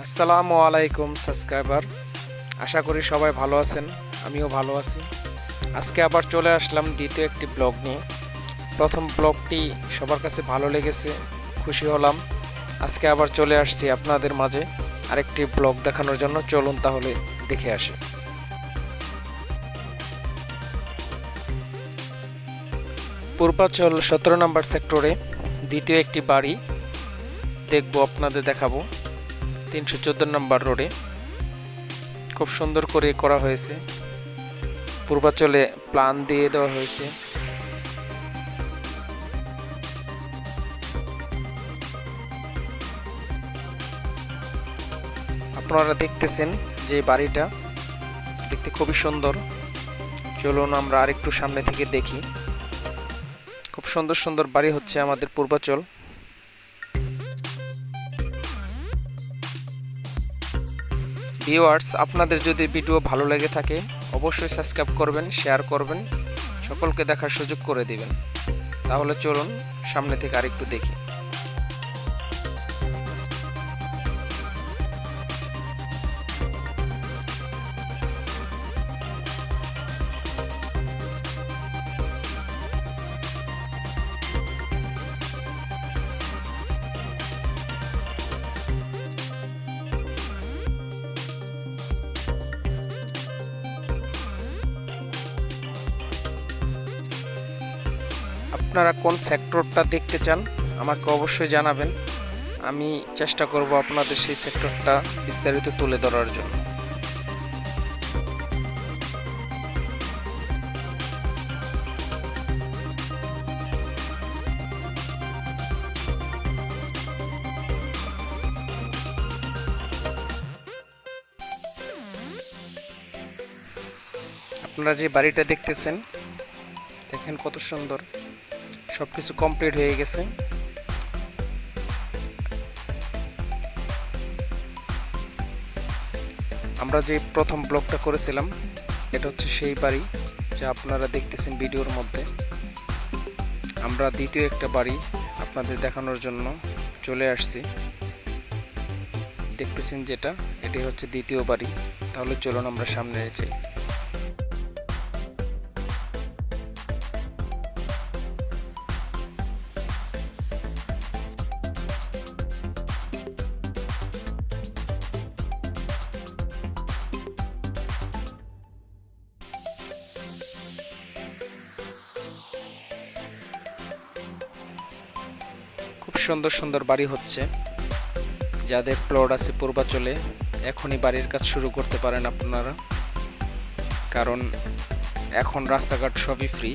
আসসালামু আলাইকুম সাবস্ক্রাইবার, আশা করি সবাই ভালো আছেন। আমিও ভালো আছি। আজকে আবার চলে আসলাম দ্বিতীয় একটি ব্লগ নিয়ে। প্রথম ব্লগটি সবার কাছে ভালো লেগেছে, খুশি হলাম। আজকে আবার চলে আসছি আপনাদের মাঝে আরেকটি ব্লগ দেখানোর জন্য। চলুন তাহলে দেখে আসি। পূর্বাচল 17 নম্বর সেক্টরে দ্বিতীয় একটি বাড়ি দেখব, আপনাদের দেখাবো। 314 নম্বর রোডে খুব সুন্দর করে করা হয়েছে। পূর্বাচলে প্ল্যান দিয়ে দেওয়া হয়েছে। আপনারা দেখতেছেন যে বাড়িটা দেখতে খুবই সুন্দর। চলুন আমরা আরেকটু সামনে থেকে দেখি। খুব সুন্দর সুন্দর বাড়ি হচ্ছে আমাদের পূর্বাচল। ভিউয়ার্স, আপনাদের যদি ভিডিও ভালো লেগে থাকে অবশ্যই সাবস্ক্রাইব করবেন, শেয়ার করবেন, সকলকে দেখার সুযোগ করে দিবেন। তাহলে চলুন সামনে থেকে আরেকটু দেখি। আপনারা কোন সেক্টরটা দেখতে চান আমাকে অবশ্যই জানাবেন। আমি চেষ্টা করব আপনাদের সেই সেক্টরটা বিস্তারিত তুলে ধরার জন্য। আপনারা যে বাড়িটা দেখতেছেন, দেখেন কত সুন্দর। সবকিছু কমপ্লিট হয়ে গেছে। আমরা যে প্রথম ব্লগটা করেছিলাম এটা হচ্ছে সেই বাড়ি যা আপনারা দেখতেছেন ভিডিওর মধ্যে। আমরা দ্বিতীয় একটা বাড়ি আপনাদের দেখানোর জন্য চলে আসছি। দেখতেছেন যেটা, এটাই হচ্ছে দ্বিতীয় বাড়ি। তাহলে চলুন আমরা সামনে যাই। খুব সুন্দর সুন্দর বাড়ি হচ্ছে। যাদের প্লট আছে পূর্বাচলে এখনই বাড়ির কাজ শুরু করতে পারেন আপনারা, কারণ এখন রাস্তাঘাট সবই ফ্রি।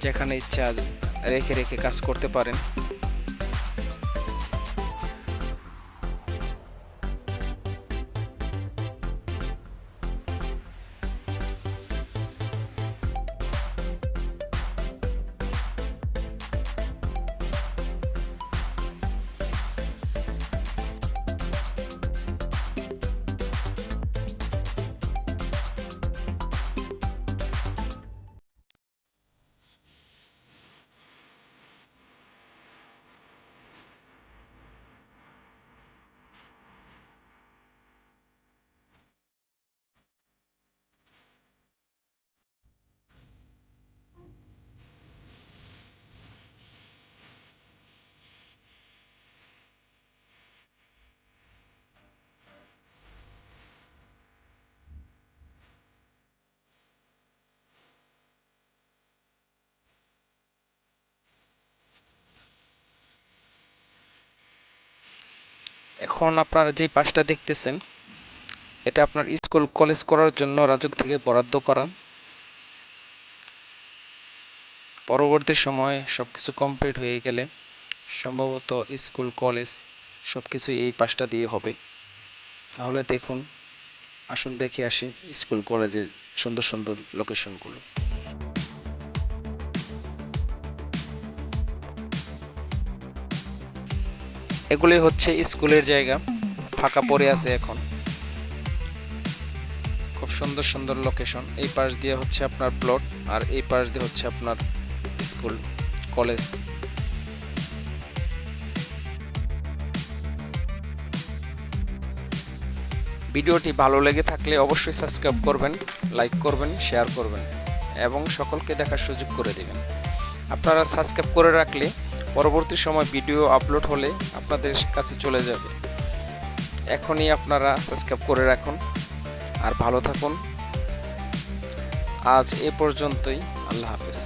যেখানে ইচ্ছা রেখে রেখে কাজ করতে পারেন। এখন আপনারা যে পাশটা দেখতেছেন এটা আপনার স্কুল কলেজ করার জন্য রাজুক থেকে বরাদ্দ করা। পরবর্তী সময়ে সবকিছু কমপ্লিট হয়ে গেলে সম্ভবত স্কুল কলেজ সবকিছু এই পাশটা দিয়ে হবে। তাহলে দেখুন, আসুন দেখে আসি স্কুল কলেজের সুন্দর সুন্দর লোকেশনগুলো। এগুলি হচ্ছে স্কুলের জায়গা, ফাঁকা পড়ে আছে এখন। খুব সুন্দর সুন্দর লোকেশন। এই পাশ দিয়ে হচ্ছে আপনার প্লট, আর এই পাশ দিয়ে হচ্ছে আপনার স্কুল কলেজ। ভিডিওটি ভালো লেগে থাকলে অবশ্যই সাবস্ক্রাইব করবেন, লাইক করবেন, শেয়ার করবেন এবং সকলকে দেখার সুযোগ করে দেবেন। আপনারা সাবস্ক্রাইব করে রাখলে পরবর্তী সময় ভিডিও আপলোড হলে আপনাদের কাছে চলে যাবে। এখনই আপনারা সাবস্ক্রাইব করে রাখুন আর ভালো থাকুন। আজ এ পর্যন্তই। আল্লাহ হাফেজ।